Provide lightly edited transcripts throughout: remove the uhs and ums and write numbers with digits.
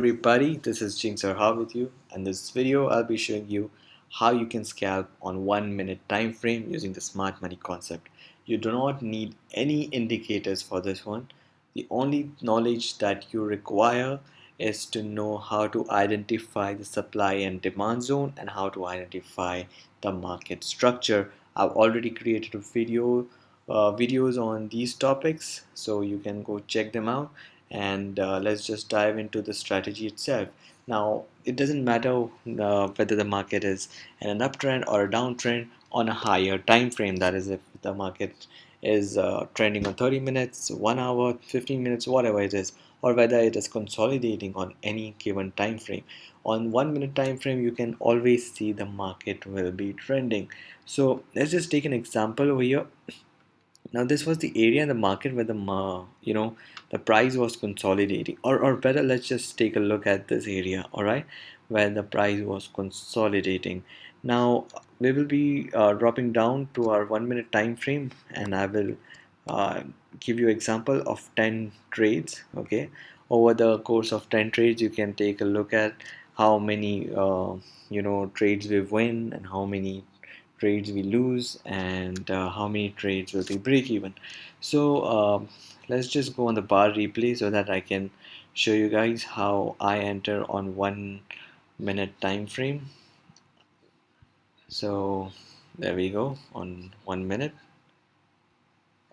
Everybody, this is Jing Sarha with you, and this video I'll be showing you how you can scalp on 1 minute time frame using the smart money concept. You do not need any indicators for this one. The only knowledge that you require is to know how to identify the supply and demand zone and how to identify the market structure. I've already created a videos on these topics, so you can go check them out, and let's just dive into the strategy itself. Now, it doesn't matter whether the market is in an uptrend or a downtrend on a higher time frame. That is, if the market is trending on 30 minutes, 1 hour, 15 minutes, whatever it is, or whether it is consolidating on any given time frame. On 1 minute time frame, you can always see the market will be trending. So let's just take an example over here. Now this was the area in the market where the price was consolidating, or better, let's just take a look at this area, all right, where the price was consolidating. Now we will be dropping down to our 1 minute time frame, and I will uh, give you example of 10 trades. Okay, over the course of 10 trades you can take a look at how many trades we win and how many trades we lose, and how many trades will be break even. So let's just go on the bar replay so that I can show you guys how I enter on 1 minute time frame. So there we go on 1 minute,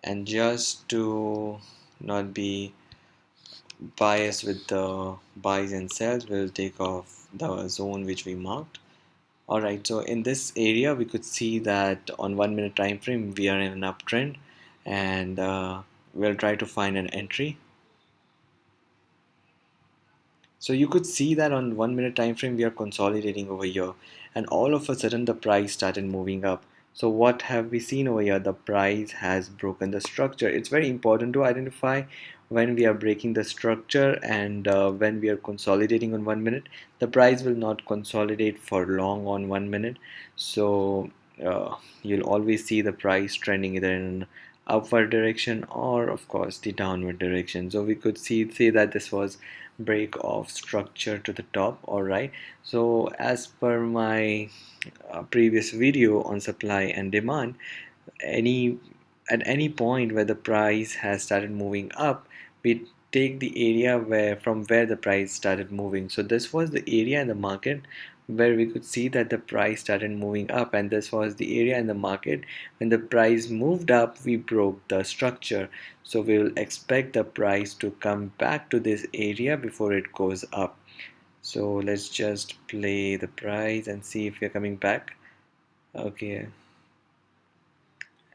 and just to not be biased with the buys and sells, we'll take off the zone which we marked. All right, so in this area, we could see that on 1 minute time frame, we are in an uptrend, and we'll try to find an entry. So you could see that on 1 minute time frame, we are consolidating over here, and all of a sudden the price started moving up. So what have we seen over here? The price has broken the structure. It's very important to identify when we are breaking the structure, and when we are consolidating on 1 minute. The price will not consolidate for long on 1 minute. So you'll always see the price trending either in upward direction or of course the downward direction. So we could see that this was break of structure to the top. All right, so as per my previous video on supply and demand, any at any point where the price has started moving up, we take the area where the price started moving. So this was the area in the market where we could see that the price started moving up, and this was the area in the market when the price moved up, we broke the structure. So we will expect the price to come back to this area before it goes up. So let's just play the price and see if we're coming back. Okay,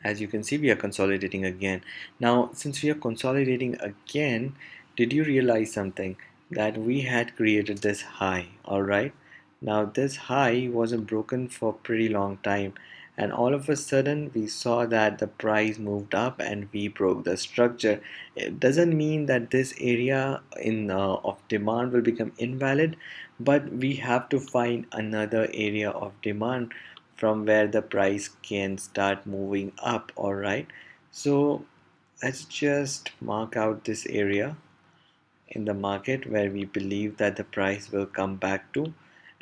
as you can see, we are consolidating again. Now since we are consolidating again, did you realize something, that we had created this high? All right, now this high wasn't broken for a pretty long time, and all of a sudden we saw that the price moved up and we broke the structure. It doesn't mean that this area in of demand will become invalid, but we have to find another area of demand from where the price can start moving up. All right, so let's just mark out this area in the market where we believe that the price will come back to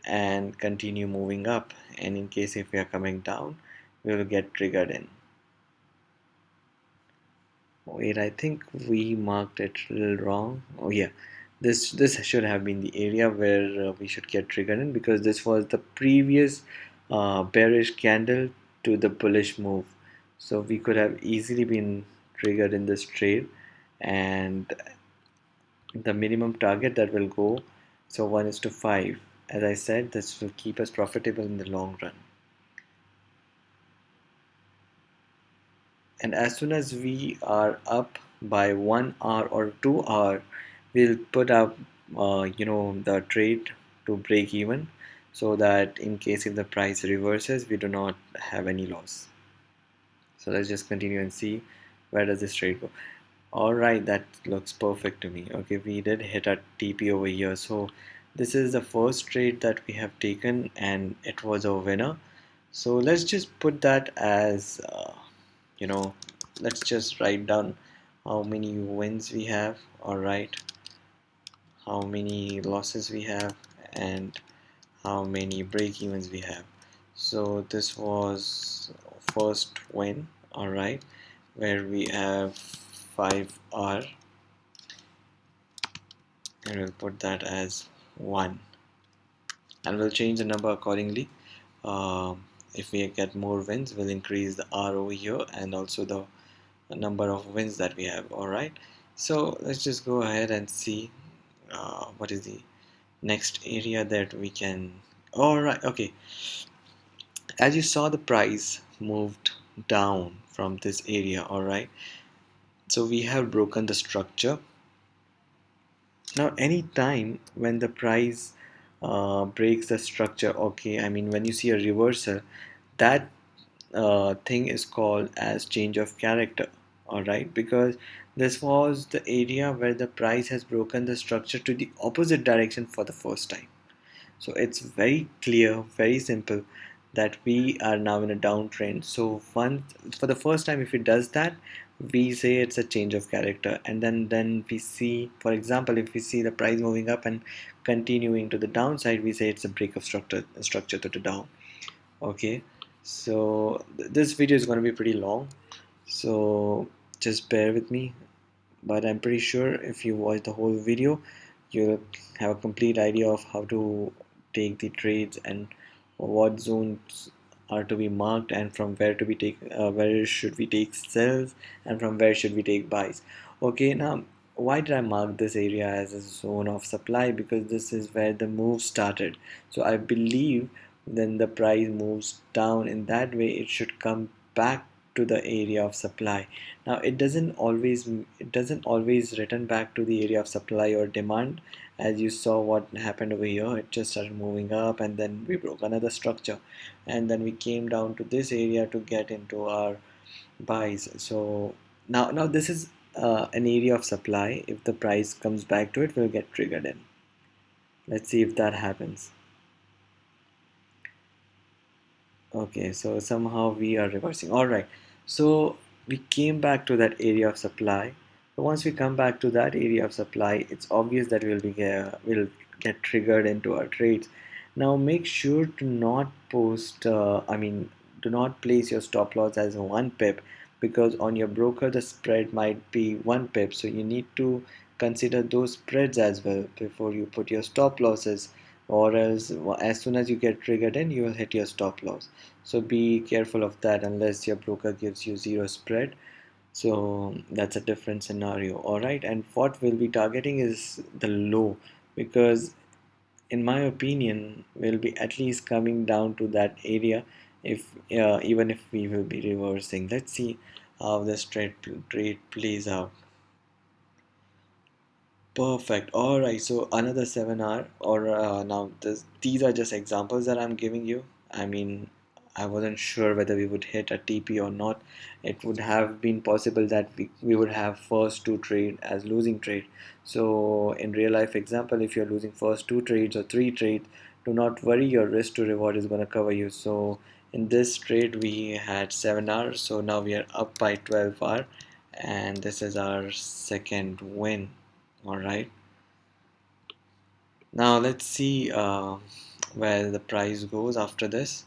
and continue moving up, and in case if we are coming down, we will get triggered in. Wait, I think we marked it a little wrong. Oh yeah, this should have been the area where we should get triggered in, because this was the previous bearish candle to the bullish move. So we could have easily been triggered in this trade, and the minimum target that will go, so 1:5. As I said, this will keep us profitable in the long run. And as soon as we are up by 1 hour or 2 hour, we'll put up the trade to break even, so that in case if the price reverses, we do not have any loss. So let's just continue and see where does this trade go. All right, that looks perfect to me. Okay, we did hit a TP over here. So this is the first trade that we have taken, and it was a winner. So let's just put that as you know let's just write down how many wins we have. All right, how many losses we have and how many break evens we have. So this was first win, alright, where we have 5R, and we'll put that as 1, and we'll change the number accordingly. If we get more wins, we'll increase the R over here and also the number of wins that we have. Alright, so let's just go ahead and see what is the next area that we can. Alright, okay, as you saw, the price moved down from this area. Alright, so we have broken the structure. Now any time when the price breaks the structure, okay, I mean when you see a reversal, that thing is called as change of character. All right, because this was the area where the price has broken the structure to the opposite direction for the first time. So it's very clear, very simple, that we are now in a downtrend. So once, for the first time, if it does that, we say it's a change of character. And then we see, for example, if we see the price moving up and continuing to the downside, we say it's a break of structure to the down. Okay, so this video is going to be pretty long, so just bear with me, but I'm pretty sure if you watch the whole video, you'll have a complete idea of how to take the trades and what zones are to be marked and from where to be take where should we take sells and from where should we take buys. Okay, now why did I mark this area as a zone of supply? Because this is where the move started. So I believe then the price moves down in that way, it should come back to the area of supply. Now it doesn't always return back to the area of supply or demand. As you saw what happened over here, it just started moving up and then we broke another structure and then we came down to this area to get into our buys. So now this is an area of supply. If the price comes back to it, we'll get triggered in. Let's see if that happens. Okay, so somehow we are reversing. All right, so we came back to that area of supply. So once we come back to that area of supply, it's obvious that we'll get triggered into our trades. Now make sure to not post. Do not place your stop loss as 1 pip, because on your broker the spread might be 1 pip. So you need to consider those spreads as well before you put your stop losses, or else as soon as you get triggered in, you will hit your stop loss. So be careful of that unless your broker gives you zero spread. So that's a different scenario. All right, and what we'll be targeting is the low, because in my opinion we'll be at least coming down to that area, if even if we will be reversing. Let's see how this trade plays out. Perfect. All right. So another 7 hour, or now these are just examples that I'm giving you. I mean, I wasn't sure whether we would hit a TP or not. It would have been possible that we would have first two trade as losing trade. So in real life example, if you're losing first two trades or three trades, do not worry, your risk to reward is going to cover you. So in this trade we had 7 hours. So now we are up by 12 hour, and this is our second win. All right, now let's see where the price goes after this.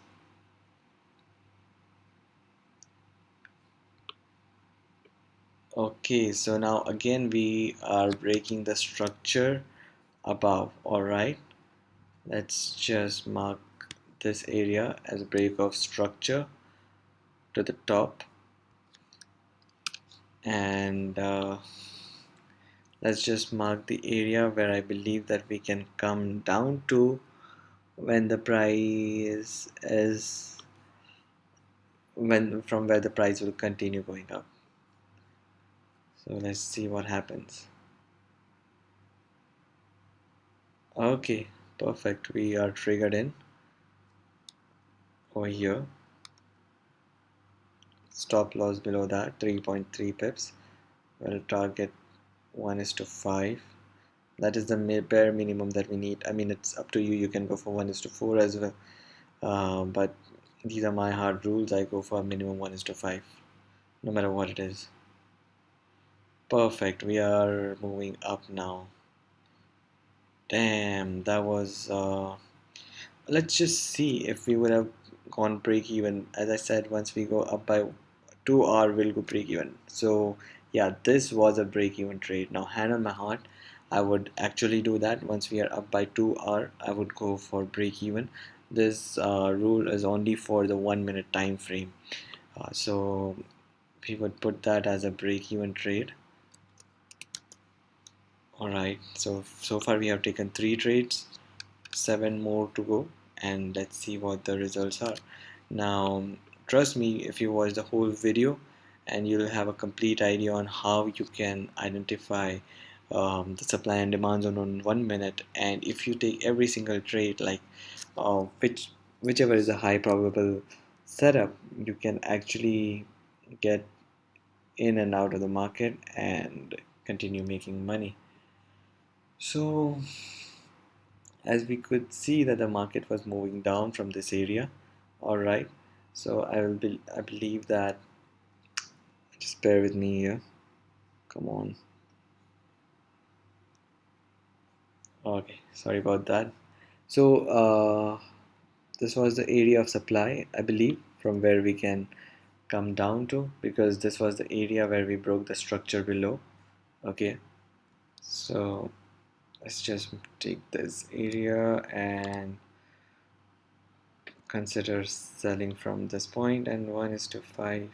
Okay, so now again we are breaking the structure above. All right, let's just mark this area as a break of structure to the top, and let's just mark the area where I believe that we can come down to when the price is when from where the price will continue going up. So let's see what happens. Okay, perfect. We are triggered in over here. Stop loss below that 3.3 pips. We'll target 1 is to 5. That is the bare minimum that we need. I mean, it's up to you. You can go for 1 is to 4 as well. But these are my hard rules. I go for a minimum 1 is to 5, no matter what it is. Perfect. We are moving up now. Damn, that was let's just see if we would have gone break even. As I said, once we go up by 2 hour, we'll go break even. So yeah, this was a break even trade. Now, hand on my heart, I would actually do that. Once we are up by 2 hour, I would go for break even. This rule is only for the 1 minute time frame. So we would put that as a break even trade. All right, so far we have taken 3 trades, 7 more to go, and let's see what the results are. Now, trust me, if you watch the whole video, and you'll have a complete idea on how you can identify the supply and demand zone on 1 minute. And if you take every single trade, like whichever is a high probable setup, you can actually get in and out of the market and continue making money. So as we could see that the market was moving down from this area. All right, so I believe that, just bear with me here, come on. Okay, sorry about that. So this was the area of supply, I believe, from where we can come down to, because this was the area where we broke the structure below. Okay, so let's just take this area and consider selling from this point, and 1:5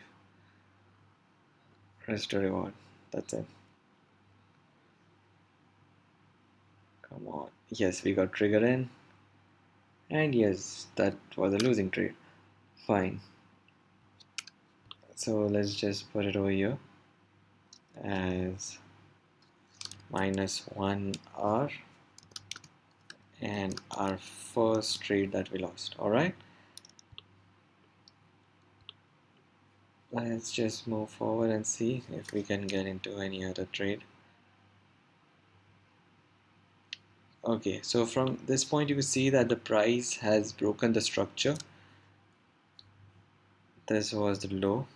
risk to reward. That's it. Come on. Yes, we got trigger in. And yes, that was a losing trade. Fine. So let's just put it over here as -1 hour and our first trade that we lost. Alright. Let's just move forward and see if we can get into any other trade. Okay, so from this point you can see that the price has broken the structure. This was the low.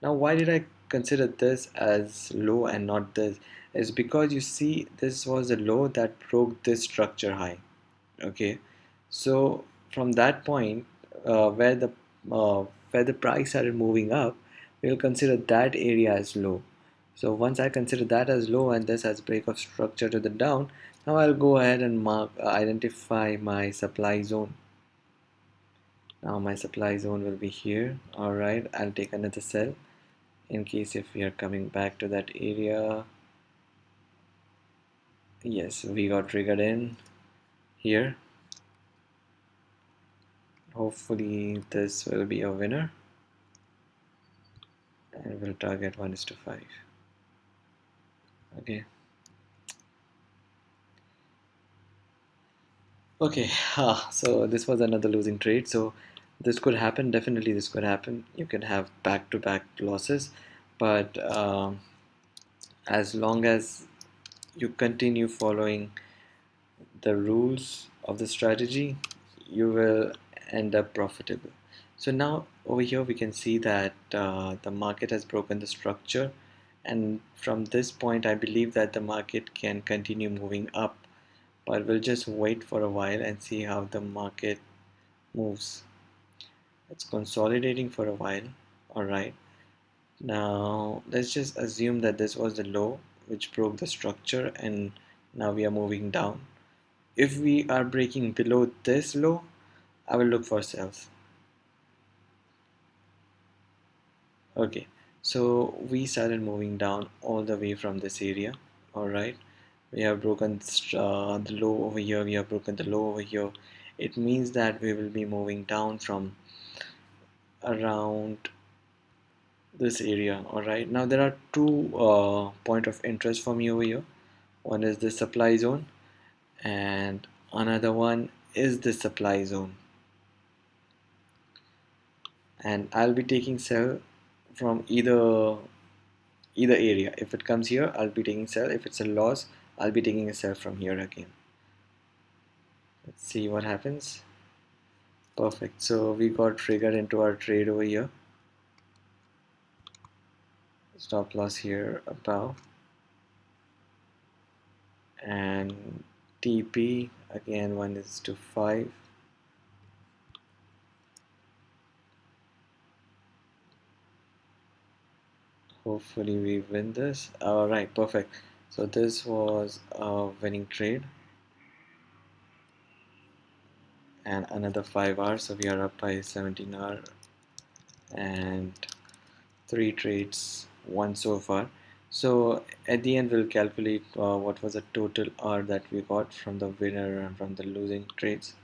Now, why did I consider this as low and not this? Is because you see, this was a low that broke this structure high. Okay, so from that point, uh, where the where the price started moving up, we'll consider that area as low. So once I consider that as low and this as break of structure to the down, now I'll go ahead and mark identify my supply zone. Now my supply zone will be here. All right, I'll take another sell in case if we are coming back to that area. Yes, we got triggered in here. Hopefully this will be a winner, and we'll target 1:5. Okay, okay. So this was another losing trade. So this could happen, definitely this could happen. You can have back-to-back losses, but as long as you continue following the rules of the strategy, you will end up profitable. So now over here we can see that the market has broken the structure, and from this point I believe that the market can continue moving up, but we'll just wait for a while and see how the market moves. It's consolidating for a while. All right, now let's just assume that this was the low which broke the structure, and now we are moving down. If we are breaking below this low, I will look for sales. Okay, so we started moving down all the way from this area. All right, we have broken the low over here, we have broken the low over here. It means that we will be moving down from around this area. All right, now there are two point of interest for me over here. One is the supply zone, and another one is the supply zone, and I'll be taking sell from either area. If it comes here, I'll be taking sell. If it's a loss, I'll be taking a sell from here again. Let's see what happens. Perfect, so we got triggered into our trade over here. Stop loss here above, and TP again 1:5. Hopefully we win this. All right, perfect. So this was a winning trade and another 5 hours. So we are up by 17 hour and 3 trades, one so far. So at the end we'll calculate what was the total hour that we got from the winner and from the losing trades.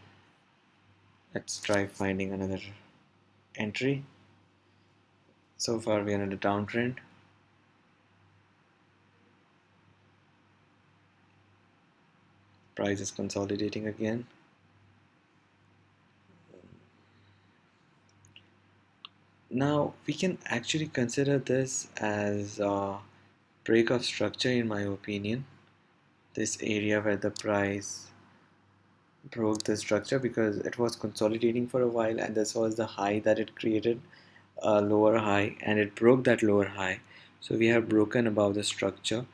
Let's try finding another entry. So far we are in a downtrend. Price is consolidating again. Now we can actually consider this as a break of structure in my opinion. This area where the price broke the structure because it was consolidating for a while and this was the high that it created, a lower high, and it broke that lower high. So we have broken above the structure,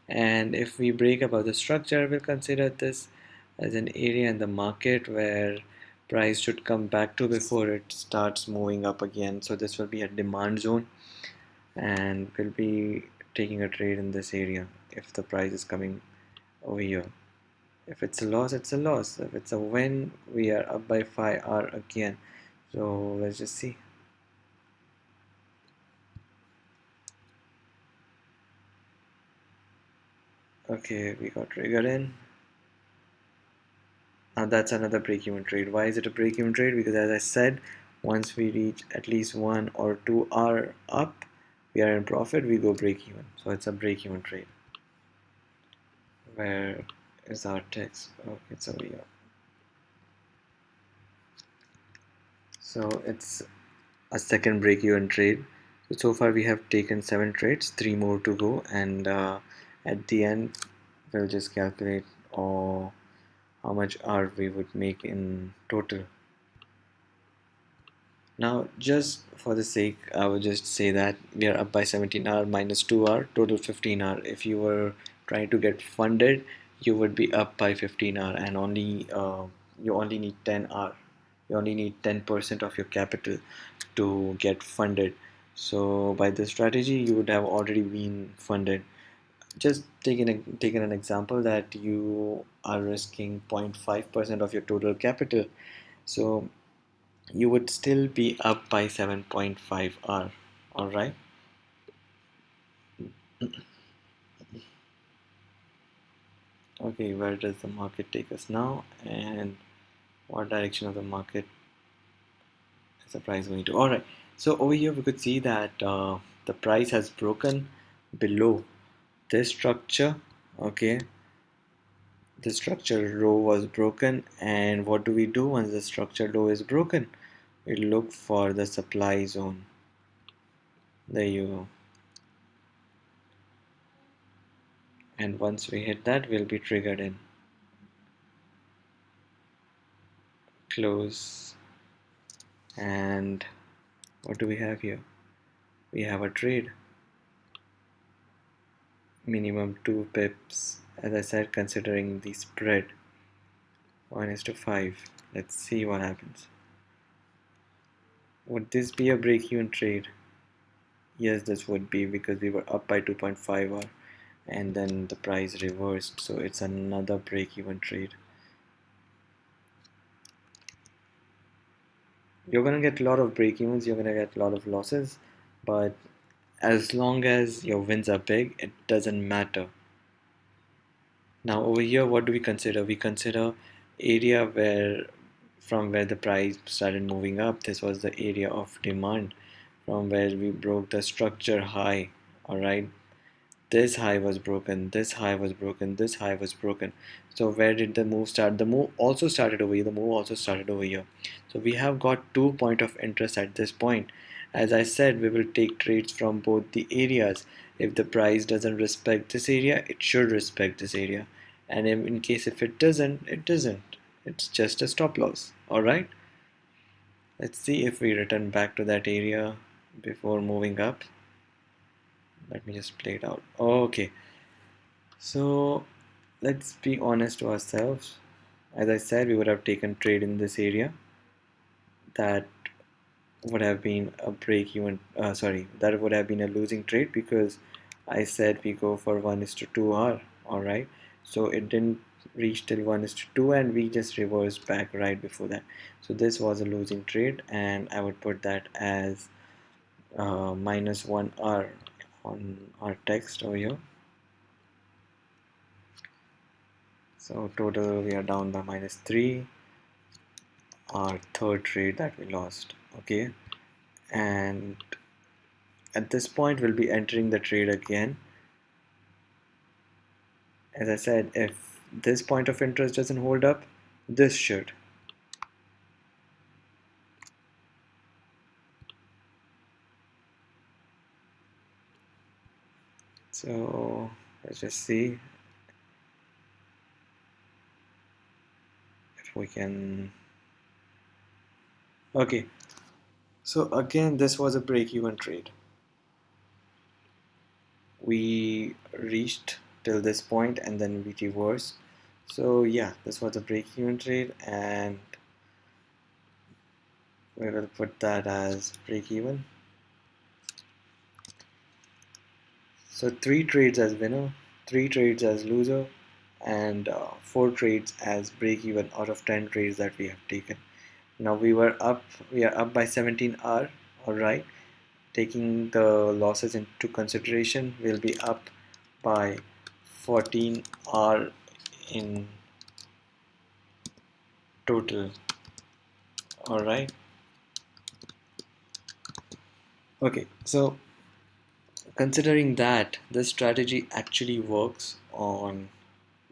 and if we break above the structure we'll consider this as an area in the market where price should come back to before it starts moving up again. So this will be a demand zone and we'll be taking a trade in this area if the price is coming over here. If it's a loss, it's a loss. If it's a win, we are up by 5 hour again. So let's just see. Okay, we got triggered in. Now that's another break-even trade. Why is it a break-even trade? Because as I said, once we reach at least 1 or 2 hour up, we are in profit, we go break-even. So it's a break-even trade. Where is our text? Okay, it's over here. So it's a second break-even trade. So far we have taken 7 trades, 3 more to go, and at the end we'll just calculate how much R we would make in total. Now just for the sake, I would just say that we are up by 17 hour minus 2 hour, total 15 hour. If you were trying to get funded, you would be up by 15 hour, and only you only need 10 hour. You only need 10% of your capital to get funded. So by this strategy, you would have already been funded. Just taking an example that you are risking 0.5% of your total capital. So you would still be up by 7.5 R. All right. Okay, where does the market take us now, and what direction of the market is the price going to? All right. So over here we could see that the price has broken below this structure. Okay, the structure row was broken, and what do we do once the structure low is broken? We look for the supply zone. There you go. And once we hit that, we'll be triggered in. Close. And what do we have here? We have a trade. Minimum 2 pips. As I said, considering the spread. 1:5. Let's see what happens. Would this be a break-even trade? Yes, this would be, because we were up by 2.5 hour and then the price reversed, so it's another break-even trade. You're gonna get a lot of break-evens, you're gonna get a lot of losses, but as long as your wins are big, it doesn't matter. Now over here, what do we consider? We consider area where from where the price started moving up. This was the area of demand from where we broke the structure high. All right, this high was broken, this high was broken, this high was broken. So where did the move start? The move also started over here. The move also started over here. So we have got 2 point of interest at this point. As I said, we will take trades from both the areas. If the price doesn't respect this area, it should respect this area, and in case if it doesn't, it doesn't. It's just a stop loss. All right, let's see if we return back to that area before moving up. Let me just play it out. Okay, so let's be honest to ourselves. As I said, we would have taken trade in this area. That would have been a break even, sorry, that would have been a losing trade because I said we go for 1:2 R. All right, so it didn't reach till 1:2 and we just reversed back right before that. So this was a losing trade, and I would put that as -1 R on our text over here. So total we are down by -3, our third trade that we lost. Okay, and at this point we'll be entering the trade again. As I said, if this point of interest doesn't hold up, this should. So let's just see if we can. Okay, so again, this was a break-even trade. We reached till this point and then we reversed. So yeah, this was a break-even trade, and we will put that as break-even. So 3 trades as winner, 3 trades as loser, and 4 trades as break-even out of 10 trades that we have taken. Now we are up by 17 R. All right, taking the losses into consideration, we'll be up by 14 R in total. All right. Okay, so considering that this strategy actually works on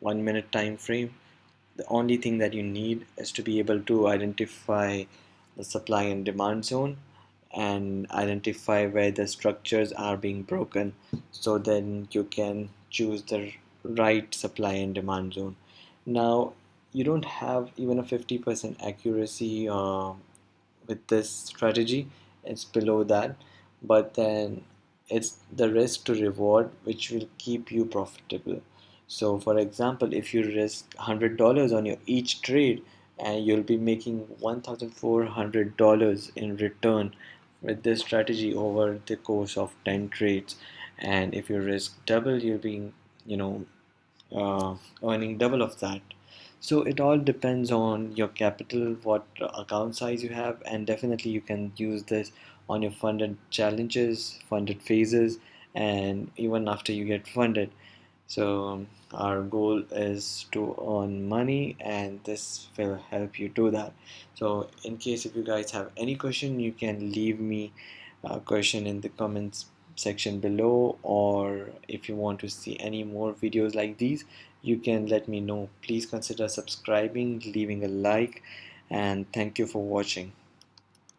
1 minute time frame, the only thing that you need is to be able to identify the supply and demand zone and identify where the structures are being broken, so then you can choose the right supply and demand zone. Now you don't have even a 50% accuracy with this strategy. It's below that, but then it's the risk to reward which will keep you profitable. So for example, if you risk $100 on your each trade, and you'll be making $1,400 in return with this strategy over the course of 10 trades. And if you risk double, you'll be, you know, earning double of that. So it all depends on your capital, what account size you have, and definitely you can use this on your funded challenges, funded phases, and even after you get funded. So our goal is to earn money, and this will help you do that. So in case if you guys have any question, you can leave me a question in the comments section below, or if you want to see any more videos like these, you can let me know. Please consider subscribing, leaving a like, and thank you for watching.